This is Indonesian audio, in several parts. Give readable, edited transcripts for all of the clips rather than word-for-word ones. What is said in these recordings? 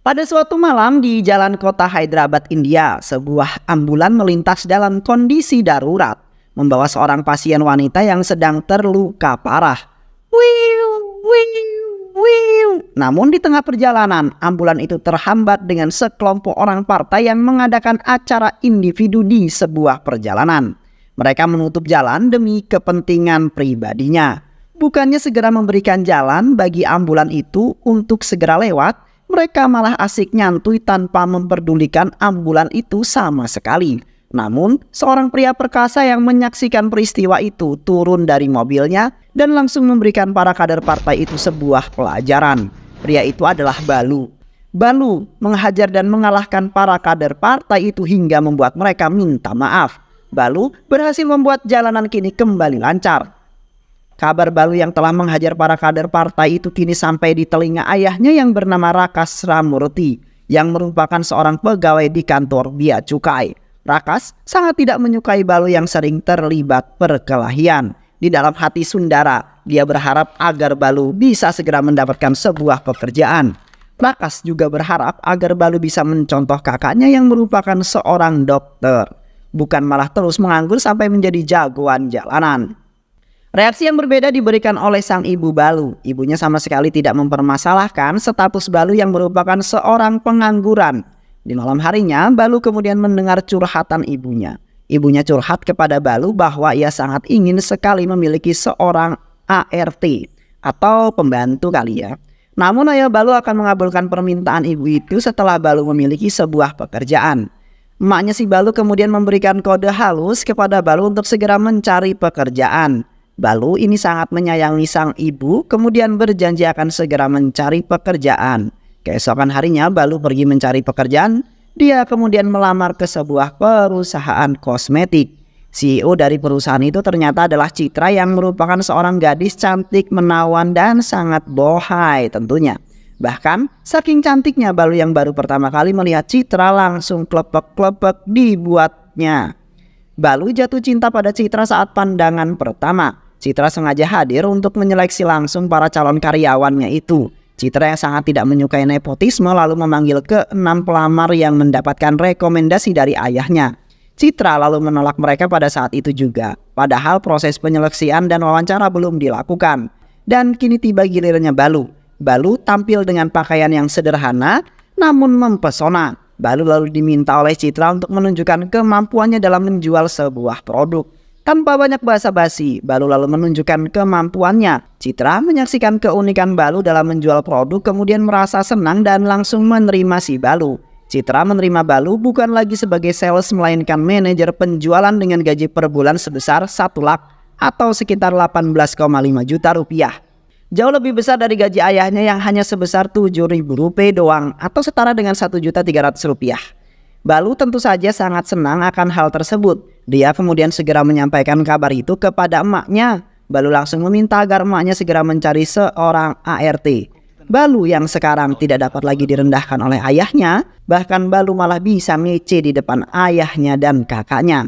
Pada suatu malam di jalan kota Hyderabad, India, sebuah ambulan melintas dalam kondisi darurat, membawa seorang pasien wanita yang sedang terluka parah. Wiu, wiu, wiu. Namun di tengah perjalanan, ambulan itu terhambat dengan sekelompok orang partai yang mengadakan acara individu di sebuah perjalanan. Mereka menutup jalan demi kepentingan pribadinya. Bukannya segera memberikan jalan bagi ambulan itu untuk segera lewat, mereka malah asik nyantui tanpa memperdulikan ambulan itu sama sekali. Namun, seorang pria perkasa yang menyaksikan peristiwa itu turun dari mobilnya dan langsung memberikan para kader partai itu sebuah pelajaran. Pria itu adalah Balu. Balu menghajar dan mengalahkan para kader partai itu hingga membuat mereka minta maaf. Balu berhasil membuat jalanan kini kembali lancar. Kabar Balu yang telah menghajar para kader partai itu kini sampai di telinga ayahnya yang bernama Rakas Ramurti, yang merupakan seorang pegawai di kantor Bea Cukai. Rakas sangat tidak menyukai Balu yang sering terlibat perkelahian. Di dalam hati Sundara, dia berharap agar Balu bisa segera mendapatkan sebuah pekerjaan. Rakas juga berharap agar Balu bisa mencontoh kakaknya yang merupakan seorang dokter, bukan malah terus menganggur sampai menjadi jagoan jalanan. Reaksi yang berbeda diberikan oleh sang ibu Balu. Ibunya sama sekali tidak mempermasalahkan status Balu yang merupakan seorang pengangguran. Di malam harinya, Balu kemudian mendengar curhatan ibunya. Ibunya curhat kepada Balu bahwa ia sangat ingin sekali memiliki seorang ART atau pembantu kali ya. Namun ayah Balu akan mengabulkan permintaan ibu itu setelah Balu memiliki sebuah pekerjaan. Emaknya si Balu kemudian memberikan kode halus kepada Balu untuk segera mencari pekerjaan. Balu ini sangat menyayangi sang ibu, kemudian berjanji akan segera mencari pekerjaan. Keesokan harinya Balu pergi mencari pekerjaan. Dia kemudian melamar ke sebuah perusahaan kosmetik. CEO dari perusahaan itu ternyata adalah Citra yang merupakan seorang gadis cantik, menawan dan sangat bohai tentunya. Bahkan saking cantiknya Balu yang baru pertama kali melihat Citra langsung klepek-klepek dibuatnya. Balu jatuh cinta pada Citra saat pandangan pertama. Citra sengaja hadir untuk menyeleksi langsung para calon karyawannya itu. Citra yang sangat tidak menyukai nepotisme lalu memanggil ke-6 pelamar yang mendapatkan rekomendasi dari ayahnya. Citra lalu menolak mereka pada saat itu juga. Padahal proses penyeleksian dan wawancara belum dilakukan. Dan kini tiba gilirannya Balu. Balu tampil dengan pakaian yang sederhana namun mempesona. Balu lalu diminta oleh Citra untuk menunjukkan kemampuannya dalam menjual sebuah produk. Tanpa banyak basa-basi, Balu lalu menunjukkan kemampuannya. Citra menyaksikan keunikan Balu dalam menjual produk kemudian merasa senang dan langsung menerima si Balu. Citra menerima Balu bukan lagi sebagai sales melainkan manajer penjualan dengan gaji per bulan sebesar 1 lakh atau sekitar 18,5 juta rupiah. Jauh lebih besar dari gaji ayahnya yang hanya sebesar 7.000 rupiah doang atau setara dengan 1.300.000 rupiah. Balu tentu saja sangat senang akan hal tersebut. Dia kemudian segera menyampaikan kabar itu kepada emaknya. Balu langsung meminta agar emaknya segera mencari seorang ART. Balu yang sekarang tidak dapat lagi direndahkan oleh ayahnya, bahkan Balu malah bisa ngece di depan ayahnya dan kakaknya.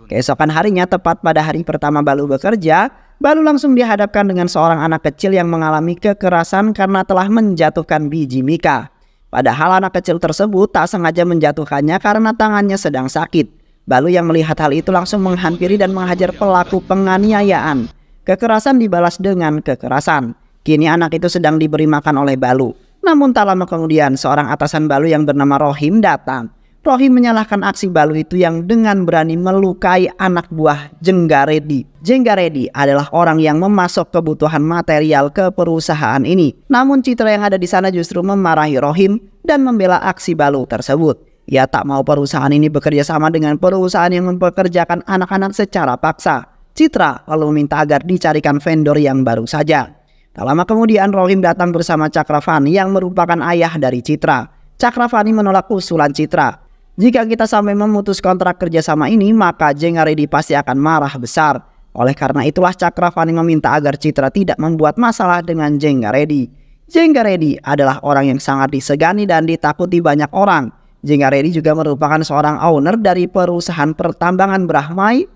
Keesokan harinya, tepat pada hari pertama Balu bekerja, Balu langsung dihadapkan dengan seorang anak kecil yang mengalami kekerasan karena telah menjatuhkan biji mika. Padahal anak kecil tersebut tak sengaja menjatuhkannya karena tangannya sedang sakit. Balu yang melihat hal itu langsung menghampiri dan menghajar pelaku penganiayaan. Kekerasan dibalas dengan kekerasan. Kini anak itu sedang diberi makan oleh Balu. Namun tak lama kemudian seorang atasan Balu yang bernama Rohim datang. Rohim menyalahkan aksi Balu itu yang dengan berani melukai anak buah Jenggaredi. Jenggaredi adalah orang yang memasok kebutuhan material ke perusahaan ini. Namun Citra yang ada di sana justru memarahi Rohim dan membela aksi Balu tersebut. Ia tak mau perusahaan ini bekerja sama dengan perusahaan yang mempekerjakan anak-anak secara paksa. Citra lalu meminta agar dicarikan vendor yang baru saja. Tak lama kemudian Rohim datang bersama Cakravani yang merupakan ayah dari Citra. Cakravani menolak usulan Citra. Jika kita sampai memutus kontrak kerjasama ini, maka Jenggaredi pasti akan marah besar. Oleh karena itulah Cakravani meminta agar Citra tidak membuat masalah dengan Jenggaredi. Jenggaredi adalah orang yang sangat disegani dan ditakuti banyak orang. Jenggaredi juga merupakan seorang owner dari perusahaan pertambangan Brahmai,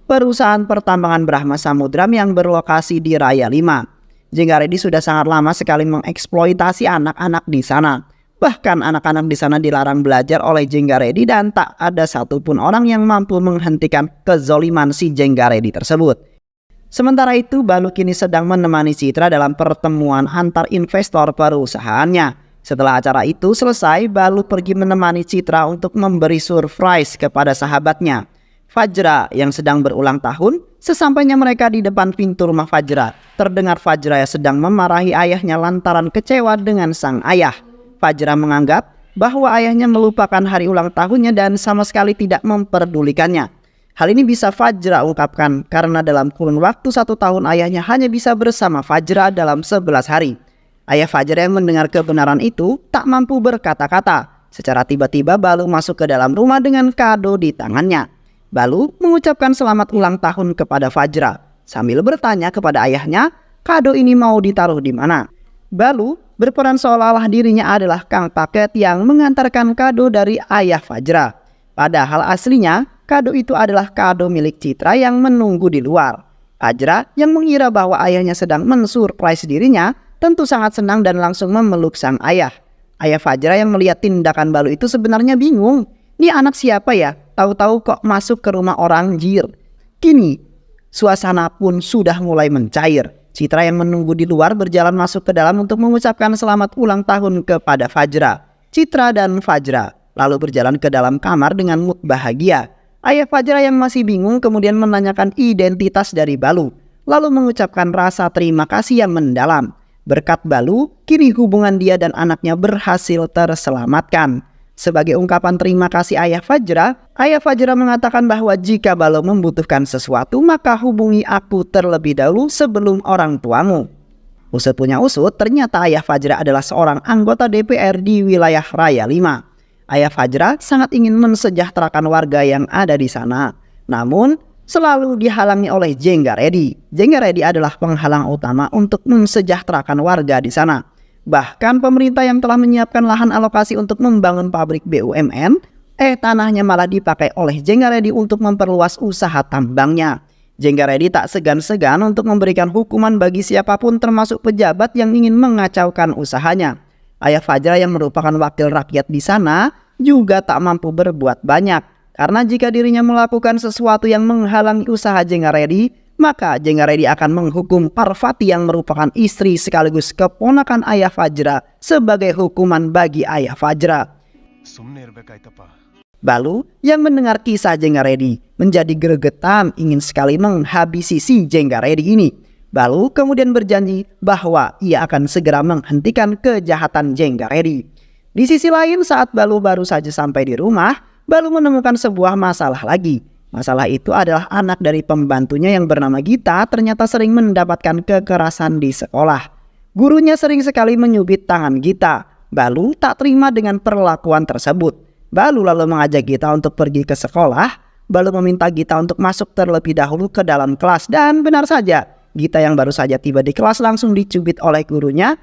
perusahaan pertambangan Brahma Samudram yang berlokasi di Raya 5. Jenggaredi sudah sangat lama sekali mengeksploitasi anak-anak di sana. Bahkan anak-anak di sana dilarang belajar oleh Jenggaredi dan tak ada satupun orang yang mampu menghentikan kezoliman si Jenggaredi tersebut. Sementara itu, Balu kini sedang menemani Citra dalam pertemuan antar investor perusahaannya. Setelah acara itu selesai, Balu pergi menemani Citra untuk memberi surprise kepada sahabatnya, Fajra, yang sedang berulang tahun. Sesampainya mereka di depan pintu rumah Fajra, terdengar Fajra yang sedang memarahi ayahnya lantaran kecewa dengan sang ayah. Fajra menganggap bahwa ayahnya melupakan hari ulang tahunnya dan sama sekali tidak memperdulikannya. Hal ini bisa Fajra ungkapkan karena dalam kurun waktu 1 tahun ayahnya hanya bisa bersama Fajra dalam 11 hari. Ayah Fajra yang mendengar kebenaran itu tak mampu berkata-kata. Secara tiba-tiba Balu masuk ke dalam rumah dengan kado di tangannya. Balu mengucapkan selamat ulang tahun kepada Fajra sambil bertanya kepada ayahnya kado ini mau ditaruh di mana. Balu berperan seolah-olah dirinya adalah kang paket yang mengantarkan kado dari ayah Fajra. Padahal aslinya kado itu adalah kado milik Citra yang menunggu di luar. Fajra yang mengira bahwa ayahnya sedang mensurprise dirinya tentu sangat senang dan langsung memeluk sang ayah. Ayah Fajra yang melihat tindakan Balu itu sebenarnya bingung. Ini anak siapa ya? Tahu-tahu kok masuk ke rumah orang jir. Kini suasana pun sudah mulai mencair. Citra yang menunggu di luar berjalan masuk ke dalam untuk mengucapkan selamat ulang tahun kepada Fajra. Citra dan Fajra lalu berjalan ke dalam kamar dengan mood bahagia. Ayah Fajra yang masih bingung kemudian menanyakan identitas dari Balu, lalu mengucapkan rasa terima kasih yang mendalam. Berkat Balu, kini hubungan dia dan anaknya berhasil terselamatkan. Sebagai ungkapan terima kasih ayah Fajra mengatakan bahwa jika Balu membutuhkan sesuatu maka hubungi aku terlebih dahulu sebelum orang tuamu. Usut punya usut, ternyata ayah Fajra adalah seorang anggota DPR di wilayah Raya 5. Ayah Fajra sangat ingin mensejahterakan warga yang ada di sana. Namun selalu dihalangi oleh Jenggaredi. Jenggaredi adalah penghalang utama untuk mensejahterakan warga di sana. Bahkan pemerintah yang telah menyiapkan lahan alokasi untuk membangun pabrik BUMN, tanahnya malah dipakai oleh Jenggaredi untuk memperluas usaha tambangnya. Jenggaredi tak segan-segan untuk memberikan hukuman bagi siapapun termasuk pejabat yang ingin mengacaukan usahanya. Ayah Fajra yang merupakan wakil rakyat di sana juga tak mampu berbuat banyak. Karena jika dirinya melakukan sesuatu yang menghalangi usaha Jenggaredi, maka Jenggaredi akan menghukum Parvati yang merupakan istri sekaligus keponakan ayah Fajra sebagai hukuman bagi ayah Fajra. Balu yang mendengar kisah Jenggaredi menjadi gregetan ingin sekali menghabisi si Jenggaredi ini. Balu kemudian berjanji bahwa ia akan segera menghentikan kejahatan Jenggaredi. Di sisi lain, saat Balu baru saja sampai di rumah, Balu menemukan sebuah masalah lagi. Masalah itu adalah anak dari pembantunya yang bernama Gita ternyata sering mendapatkan kekerasan di sekolah. Gurunya sering sekali menyubit tangan Gita. Balu tak terima dengan perlakuan tersebut. Balu lalu mengajak Gita untuk pergi ke sekolah. Balu meminta Gita untuk masuk terlebih dahulu ke dalam kelas. Dan benar saja, Gita yang baru saja tiba di kelas langsung dicubit oleh gurunya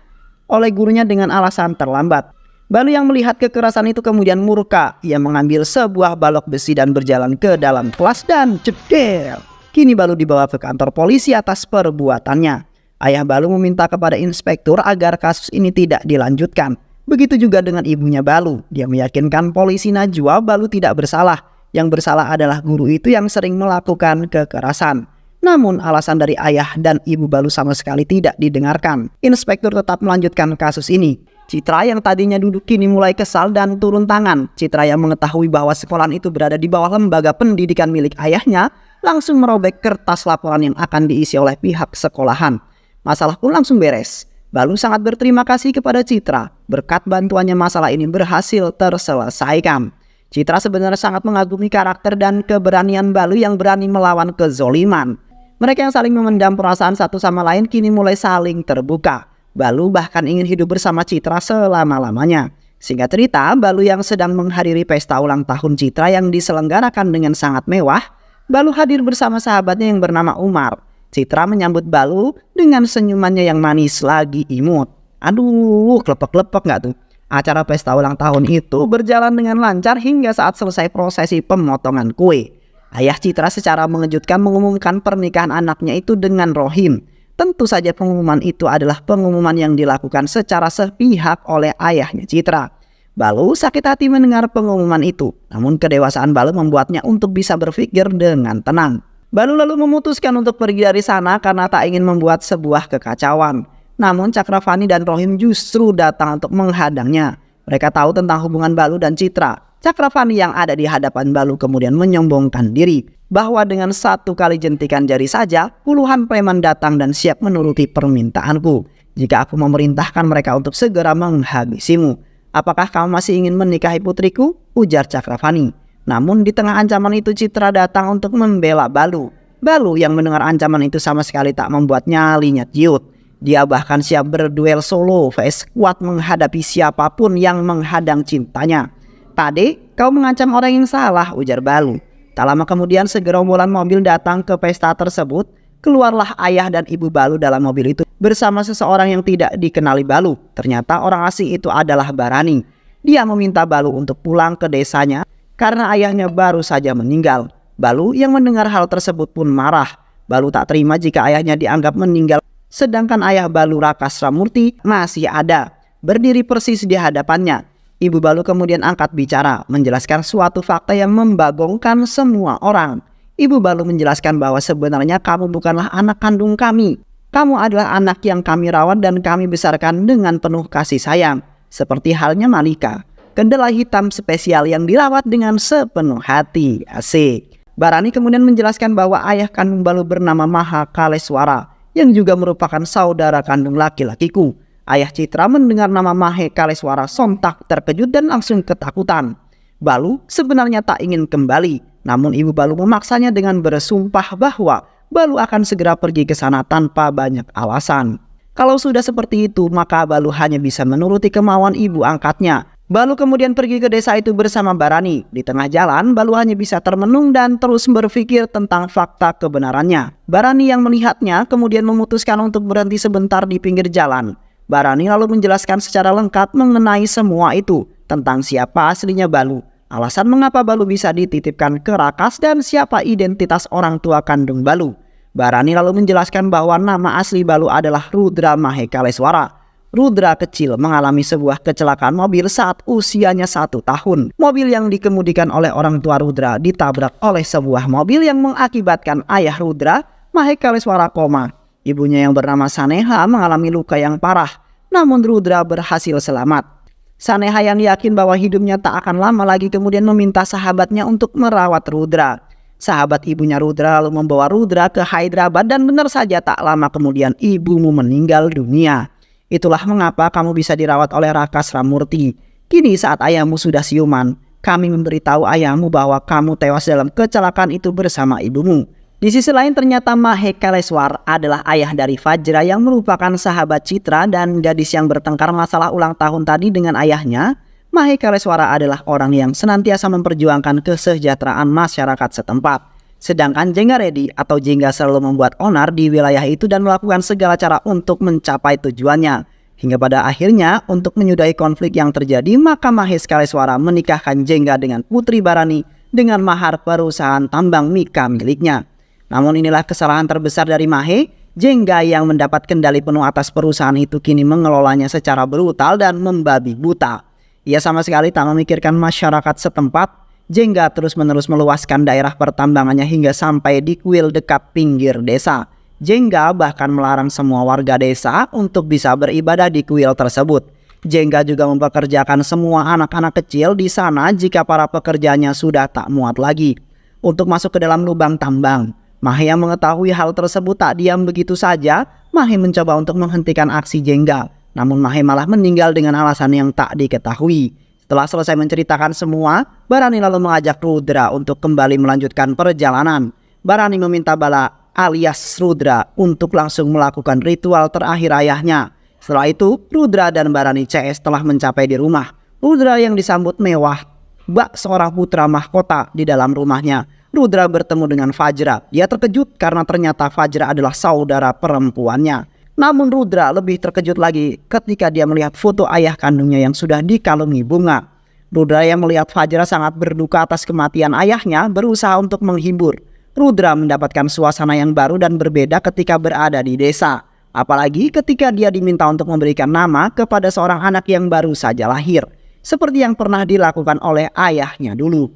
dengan alasan terlambat. Balu yang melihat kekerasan itu kemudian murka. Ia mengambil sebuah balok besi dan berjalan ke dalam kelas dan cedel. Kini Balu dibawa ke kantor polisi atas perbuatannya. Ayah Balu meminta kepada inspektur agar kasus ini tidak dilanjutkan. Begitu juga dengan ibunya Balu. Dia meyakinkan polisi Najwa Balu tidak bersalah. Yang bersalah adalah guru itu yang sering melakukan kekerasan. Namun alasan dari ayah dan ibu Balu sama sekali tidak didengarkan. Inspektur tetap melanjutkan kasus ini. Citra yang tadinya duduk kini mulai kesal dan turun tangan. Citra yang mengetahui bahwa sekolahan itu berada di bawah lembaga pendidikan milik ayahnya langsung merobek kertas laporan yang akan diisi oleh pihak sekolahan. Masalah pun langsung beres. Balu sangat berterima kasih kepada Citra. Berkat bantuannya masalah ini berhasil terselesaikan. Citra sebenarnya sangat mengagumi karakter dan keberanian Balu yang berani melawan kezoliman. Mereka yang saling memendam perasaan satu sama lain kini mulai saling terbuka. Balu bahkan ingin hidup bersama Citra selama-lamanya. Singkat cerita, Balu yang sedang menghadiri pesta ulang tahun Citra yang diselenggarakan dengan sangat mewah, Balu hadir bersama sahabatnya yang bernama Umar. Citra menyambut Balu dengan senyumannya yang manis lagi imut. Aduh, klepek-klepek gak tuh? Acara pesta ulang tahun itu berjalan dengan lancar hingga saat selesai prosesi pemotongan kue. Ayah Citra secara mengejutkan mengumumkan pernikahan anaknya itu dengan Rohim. Tentu saja pengumuman itu adalah pengumuman yang dilakukan secara sepihak oleh ayahnya Citra. Balu sakit hati mendengar pengumuman itu, namun kedewasaan Balu membuatnya untuk bisa berpikir dengan tenang. Balu lalu memutuskan untuk pergi dari sana karena tak ingin membuat sebuah kekacauan. Namun Cakravani dan Rohim justru datang untuk menghadangnya. Mereka tahu tentang hubungan Balu dan Citra. Cakravani yang ada di hadapan Balu kemudian menyombongkan diri bahwa dengan satu kali jentikan jari saja puluhan preman datang dan siap menuruti permintaanku jika aku memerintahkan mereka untuk segera menghabisimu. Apakah kamu masih ingin menikahi putriku? Ujar Cakravani. Namun di tengah ancaman itu Citra datang untuk membela Balu. Balu yang mendengar ancaman itu sama sekali tak membuat nyalinya ciut. Dia bahkan siap berduel solo vs kuat menghadapi siapapun yang menghadang cintanya. "Tade, kau mengancam orang yang salah," ujar Balu. Tak lama kemudian segerombolan mobil datang ke pesta tersebut. Keluarlah ayah dan ibu Balu dalam mobil itu bersama seseorang yang tidak dikenali Balu. Ternyata orang asing itu adalah Barani. Dia meminta Balu untuk pulang ke desanya karena ayahnya baru saja meninggal. Balu yang mendengar hal tersebut pun marah. Balu tak terima jika ayahnya dianggap meninggal, sedangkan ayah Balu, Raka Sramurti, masih ada, berdiri persis di hadapannya. Ibu Balu kemudian angkat bicara, menjelaskan suatu fakta yang membagongkan semua orang. Ibu Balu menjelaskan bahwa sebenarnya kamu bukanlah anak kandung kami. Kamu adalah anak yang kami rawat dan kami besarkan dengan penuh kasih sayang. Seperti halnya Malika, kedelai hitam spesial yang dirawat dengan sepenuh hati. Asik. Barani kemudian menjelaskan bahwa ayah kandung Balu bernama Mahakaleswara, yang juga merupakan saudara kandung laki-lakiku. Ayah Citra mendengar nama Mahakaleswara sontak terkejut dan langsung ketakutan. Balu sebenarnya tak ingin kembali, namun ibu Balu memaksanya dengan bersumpah bahwa Balu akan segera pergi ke sana tanpa banyak alasan. Kalau sudah seperti itu, maka Balu hanya bisa menuruti kemauan ibu angkatnya. Balu kemudian pergi ke desa itu bersama Barani. Di tengah jalan, Balu hanya bisa termenung dan terus berpikir tentang fakta kebenarannya. Barani yang melihatnya kemudian memutuskan untuk berhenti sebentar di pinggir jalan. Barani lalu menjelaskan secara lengkap mengenai semua itu, tentang siapa aslinya Balu, alasan mengapa Balu bisa dititipkan ke Rakas, dan siapa identitas orang tua kandung Balu. Barani lalu menjelaskan bahwa nama asli Balu adalah Rudra Mahakaleswara. Rudra kecil mengalami sebuah kecelakaan mobil saat usianya 1 tahun. Mobil yang dikemudikan oleh orang tua Rudra ditabrak oleh sebuah mobil yang mengakibatkan ayah Rudra, Mahakaleswara, koma. Ibunya yang bernama Saneha mengalami luka yang parah, namun Rudra berhasil selamat. Saneha yang yakin bahwa hidupnya tak akan lama lagi kemudian meminta sahabatnya untuk merawat Rudra. Sahabat ibunya Rudra lalu membawa Rudra ke Hyderabad dan benar saja tak lama kemudian ibumu meninggal dunia. Itulah mengapa kamu bisa dirawat oleh Raka Sramurti. Kini saat ayahmu sudah siuman, kami memberitahu ayahmu bahwa kamu tewas dalam kecelakaan itu bersama ibumu. Di sisi lain ternyata Mahakaleswara adalah ayah dari Fajra yang merupakan sahabat Citra dan gadis yang bertengkar masalah ulang tahun tadi dengan ayahnya. Mahakaleswara adalah orang yang senantiasa memperjuangkan kesejahteraan masyarakat setempat. Sedangkan Jenggaredi atau Jengga selalu membuat onar di wilayah itu dan melakukan segala cara untuk mencapai tujuannya. Hingga pada akhirnya untuk menyudahi konflik yang terjadi, maka Mahakaleswara menikahkan Jengga dengan Putri Barani dengan mahar perusahaan tambang Mika miliknya. Namun inilah kesalahan terbesar dari Mahe. Jengga yang mendapat kendali penuh atas perusahaan itu kini mengelolanya secara brutal dan membabi buta. Ia sama sekali tak memikirkan masyarakat setempat. Jengga terus-menerus meluaskan daerah pertambangannya hingga sampai di kuil dekat pinggir desa. Jengga bahkan melarang semua warga desa untuk bisa beribadah di kuil tersebut. Jengga juga mempekerjakan semua anak-anak kecil di sana jika para pekerjanya sudah tak muat lagi untuk masuk ke dalam lubang tambang. Mahe yang mengetahui hal tersebut tak diam begitu saja. Mahe mencoba untuk menghentikan aksi Jengga, namun Mahe malah meninggal dengan alasan yang tak diketahui. Setelah selesai menceritakan semua, Barani lalu mengajak Rudra untuk kembali melanjutkan perjalanan. Barani meminta Bala alias Rudra untuk langsung melakukan ritual terakhir ayahnya. Setelah itu, Rudra dan Barani CS telah mencapai di rumah. Rudra yang disambut mewah bak seorang putra mahkota di dalam rumahnya. Rudra bertemu dengan Fajra. Dia terkejut karena ternyata Fajra adalah saudara perempuannya. Namun Rudra lebih terkejut lagi ketika dia melihat foto ayah kandungnya yang sudah dikalungi bunga. Rudra yang melihat Fajra sangat berduka atas kematian ayahnya berusaha untuk menghibur. Rudra mendapatkan suasana yang baru dan berbeda ketika berada di desa. Apalagi ketika dia diminta untuk memberikan nama kepada seorang anak yang baru saja lahir, seperti yang pernah dilakukan oleh ayahnya dulu.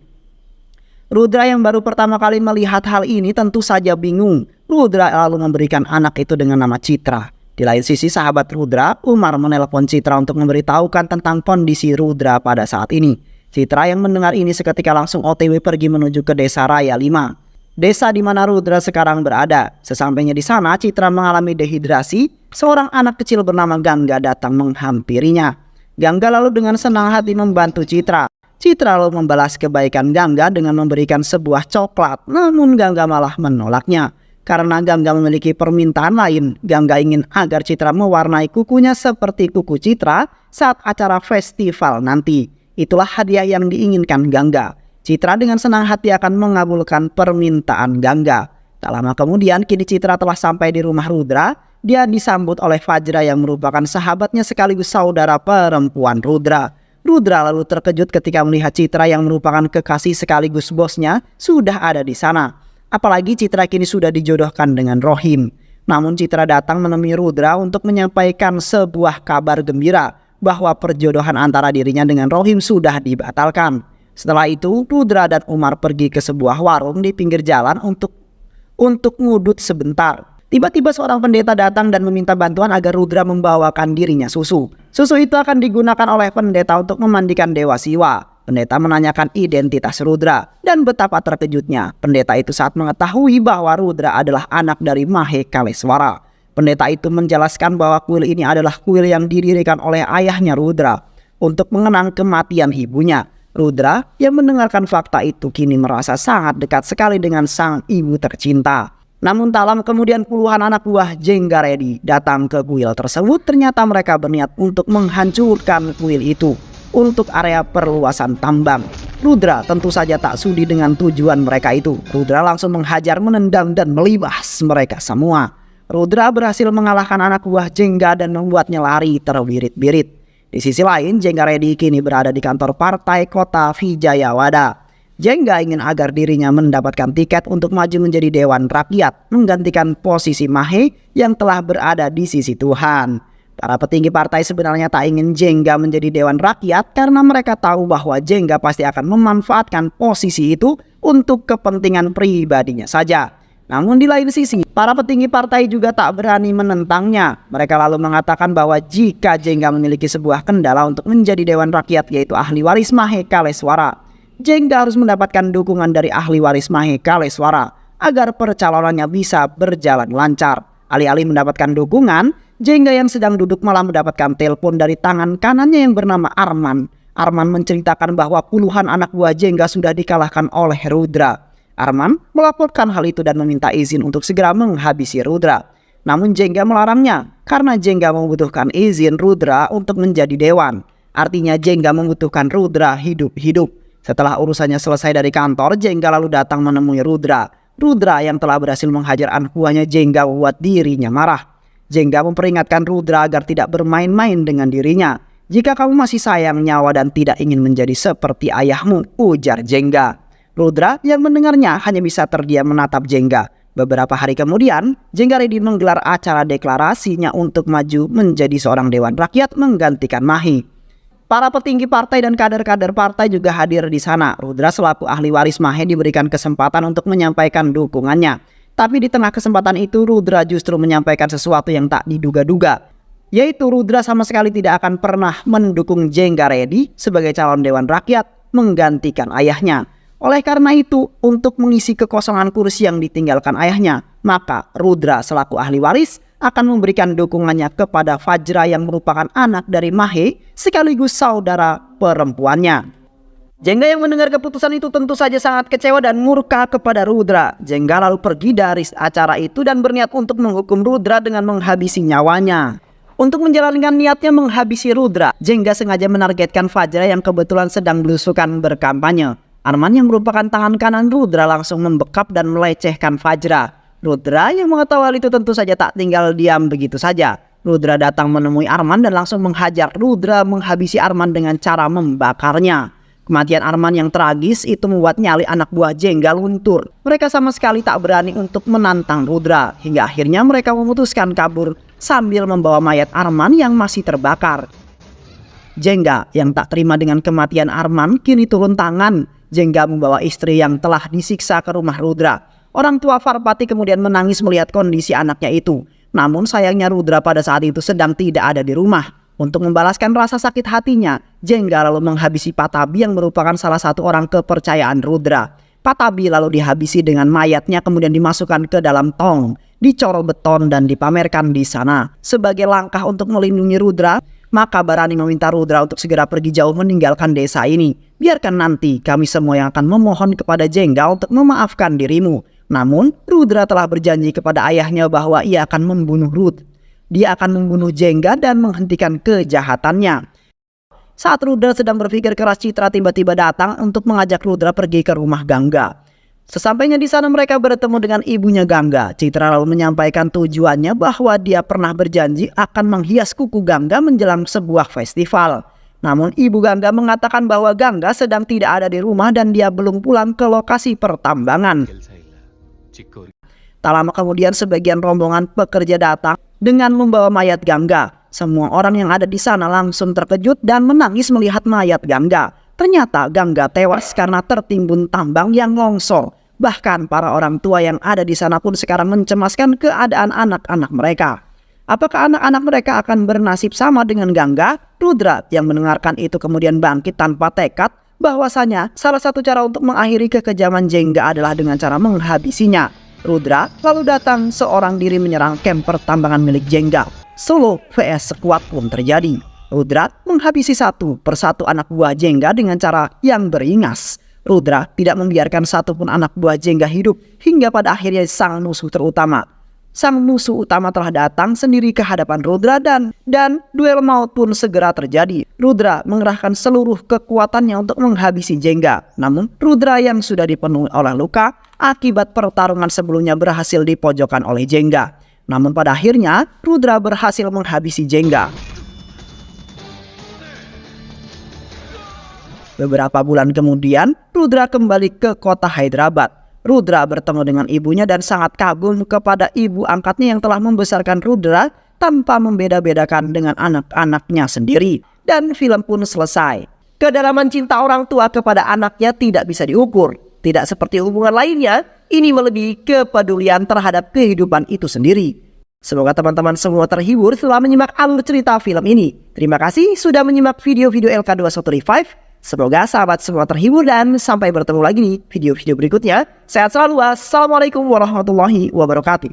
Rudra yang baru pertama kali melihat hal ini tentu saja bingung. Rudra lalu memberikan anak itu dengan nama Citra. Di lain sisi, sahabat Rudra, Umar, menelpon Citra untuk memberitahukan tentang kondisi Rudra pada saat ini. Citra yang mendengar ini seketika langsung OTW pergi menuju ke Desa Raya 5. Desa di mana Rudra sekarang berada. Sesampainya di sana, Citra mengalami dehidrasi. Seorang anak kecil bernama Gangga datang menghampirinya. Gangga lalu dengan senang hati membantu Citra. Citra lalu membalas kebaikan Gangga dengan memberikan sebuah coklat. Namun Gangga malah menolaknya. Karena Gangga memiliki permintaan lain. Gangga ingin agar Citra mewarnai kukunya seperti kuku Citra saat acara festival nanti. Itulah hadiah yang diinginkan Gangga. Citra dengan senang hati akan mengabulkan permintaan Gangga. Tak lama kemudian, kini Citra telah sampai di rumah Rudra. Dia disambut oleh Fajra yang merupakan sahabatnya sekaligus saudara perempuan Rudra. Rudra lalu terkejut ketika melihat Citra yang merupakan kekasih sekaligus bosnya sudah ada di sana. Apalagi Citra kini sudah dijodohkan dengan Rohim. Namun Citra datang menemui Rudra untuk menyampaikan sebuah kabar gembira bahwa perjodohan antara dirinya dengan Rohim sudah dibatalkan. Setelah itu, Rudra dan Umar pergi ke sebuah warung di pinggir jalan untuk ngudut sebentar. Tiba-tiba seorang pendeta datang dan meminta bantuan agar Rudra membawakan dirinya susu. Susu itu akan digunakan oleh pendeta untuk memandikan Dewa Siwa. Pendeta menanyakan identitas Rudra dan betapa terkejutnya pendeta itu saat mengetahui bahwa Rudra adalah anak dari Mahe Kaleswara. Pendeta itu menjelaskan bahwa kuil ini adalah kuil yang didirikan oleh ayahnya Rudra untuk mengenang kematian ibunya. Rudra yang mendengarkan fakta itu kini merasa sangat dekat sekali dengan sang ibu tercinta. Namun tak lama kemudian puluhan anak buah Jenggaredi datang ke kuil tersebut. Ternyata mereka berniat untuk menghancurkan kuil itu untuk area perluasan tambang. Rudra tentu saja tak sudi dengan tujuan mereka itu. Rudra langsung menghajar, menendang dan melibas mereka semua. Rudra berhasil mengalahkan anak buah Jengga dan membuatnya lari terbirit-birit. Di sisi lain, Jenggaredi kini berada di kantor partai kota Vijayawada. Jengga ingin agar dirinya mendapatkan tiket untuk maju menjadi Dewan Rakyat, menggantikan posisi Mahe yang telah berada di sisi Tuhan. Para petinggi partai sebenarnya tak ingin Jengga menjadi Dewan Rakyat karena mereka tahu bahwa Jengga pasti akan memanfaatkan posisi itu untuk kepentingan pribadinya saja. Namun di lain sisi, para petinggi partai juga tak berani menentangnya. Mereka lalu mengatakan bahwa jika Jengga memiliki sebuah kendala untuk menjadi Dewan Rakyat, yaitu ahli waris Mahe Kaleswara, Jengga harus mendapatkan dukungan dari ahli waris Mahe Kaleswara agar percalonannya bisa berjalan lancar. Alih-alih mendapatkan dukungan, Jengga yang sedang duduk malah mendapatkan telepon dari tangan kanannya yang bernama Arman. Arman menceritakan bahwa puluhan anak buah Jengga sudah dikalahkan oleh Rudra. Arman melaporkan hal itu dan meminta izin untuk segera menghabisi Rudra. Namun Jengga melarangnya karena Jengga membutuhkan izin Rudra untuk menjadi dewan. Artinya Jengga membutuhkan Rudra hidup-hidup. Setelah urusannya selesai dari kantor, Jengga lalu datang menemui Rudra. Rudra yang telah berhasil menghajar anak buahnya Jengga membuat dirinya marah. Jengga memperingatkan Rudra agar tidak bermain-main dengan dirinya. Jika kamu masih sayang nyawa dan tidak ingin menjadi seperti ayahmu, ujar Jengga. Rudra yang mendengarnya hanya bisa terdiam menatap Jengga. Beberapa hari kemudian, Jenggaredi menggelar acara deklarasinya untuk maju menjadi seorang Dewan Rakyat menggantikan Mahe. Para petinggi partai dan kader-kader partai juga hadir di sana. Rudra selaku ahli waris Mahe diberikan kesempatan untuk menyampaikan dukungannya. Tapi di tengah kesempatan itu, Rudra justru menyampaikan sesuatu yang tak diduga-duga. Yaitu Rudra sama sekali tidak akan pernah mendukung Jenggaredi sebagai calon Dewan Rakyat menggantikan ayahnya. Oleh karena itu, untuk mengisi kekosongan kursi yang ditinggalkan ayahnya, maka Rudra selaku ahli waris akan memberikan dukungannya kepada Fajra yang merupakan anak dari Mahe sekaligus saudara perempuannya. Jengga yang mendengar keputusan itu tentu saja sangat kecewa dan murka kepada Rudra. Jengga lalu pergi dari acara itu dan berniat untuk menghukum Rudra dengan menghabisi nyawanya. Untuk menjalankan niatnya menghabisi Rudra, Jengga sengaja menargetkan Fajra yang kebetulan sedang belusukan berkampanye. Arman yang merupakan tangan kanan Rudra langsung membekap dan melecehkan Fajra. Rudra yang mengetahui hal itu tentu saja tak tinggal diam begitu saja. Rudra datang menemui Arman dan langsung menghajar. Rudra menghabisi Arman dengan cara membakarnya. Kematian Arman yang tragis itu membuat nyali anak buah Jengga luntur. Mereka sama sekali tak berani untuk menantang Rudra, hingga akhirnya mereka memutuskan kabur sambil membawa mayat Arman yang masih terbakar. Jengga yang tak terima dengan kematian Arman kini turun tangan. Jengga membawa istri yang telah disiksa ke rumah Rudra. Orang tua Parvati kemudian menangis melihat kondisi anaknya itu. Namun sayangnya Rudra pada saat itu sedang tidak ada di rumah. Untuk membalaskan rasa sakit hatinya, Jengga lalu menghabisi Patabi yang merupakan salah satu orang kepercayaan Rudra. Patabi lalu dihabisi dengan mayatnya kemudian dimasukkan ke dalam tong, dicorol beton dan dipamerkan di sana. Sebagai langkah untuk melindungi Rudra, maka Barani meminta Rudra untuk segera pergi jauh meninggalkan desa ini. Biarkan nanti kami semua yang akan memohon kepada Jengga untuk memaafkan dirimu. Namun Rudra telah berjanji kepada ayahnya bahwa ia akan membunuh Ruth. Dia akan membunuh Jengga dan menghentikan kejahatannya. Saat Rudra sedang berpikir keras, Citra tiba-tiba datang untuk mengajak Rudra pergi ke rumah Gangga. Sesampainya di sana mereka bertemu dengan ibunya Gangga. Citra lalu menyampaikan tujuannya bahwa dia pernah berjanji akan menghias kuku Gangga menjelang sebuah festival. Namun ibu Gangga mengatakan bahwa Gangga sedang tidak ada di rumah dan dia belum pulang ke lokasi pertambangan. Tak lama kemudian sebagian rombongan pekerja datang dengan membawa mayat Gangga. Semua orang yang ada di sana langsung terkejut dan menangis melihat mayat Gangga. Ternyata Gangga tewas karena tertimbun tambang yang longsor. Bahkan para orang tua yang ada di sana pun sekarang mencemaskan keadaan anak-anak mereka. Apakah anak-anak mereka akan bernasib sama dengan Gangga? Rudra yang mendengarkan itu kemudian bangkit tanpa tekad bahwasanya salah satu cara untuk mengakhiri kekejaman Jengga adalah dengan cara menghabisinya. Rudra lalu datang seorang diri menyerang kamp pertambangan milik Jengga. Solo vs sekuat pun terjadi. Rudra menghabisi satu persatu anak buah Jengga dengan cara yang beringas. Rudra tidak membiarkan satupun anak buah Jengga hidup hingga pada akhirnya sang musuh utama telah datang sendiri ke hadapan Rudra dan duel maut pun segera terjadi. Rudra mengerahkan seluruh kekuatannya untuk menghabisi Jengga. Namun Rudra yang sudah dipenuhi oleh luka akibat pertarungan sebelumnya berhasil dipojokkan oleh Jengga. Namun pada akhirnya Rudra berhasil menghabisi Jengga. Beberapa bulan kemudian Rudra kembali ke kota Hyderabad. Rudra bertemu dengan ibunya dan sangat kagum kepada ibu angkatnya yang telah membesarkan Rudra tanpa membeda-bedakan dengan anak-anaknya sendiri. Dan film pun selesai. Kedalaman cinta orang tua kepada anaknya tidak bisa diukur. Tidak seperti hubungan lainnya, ini melebihi kepedulian terhadap kehidupan itu sendiri. Semoga teman-teman semua terhibur setelah menyimak alur cerita film ini. Terima kasih sudah menyimak video-video LK21 Revive. Semoga sahabat semua terhibur dan sampai bertemu lagi di video-video berikutnya. Sehat selalu. Wassalamualaikum warahmatullahi wabarakatuh.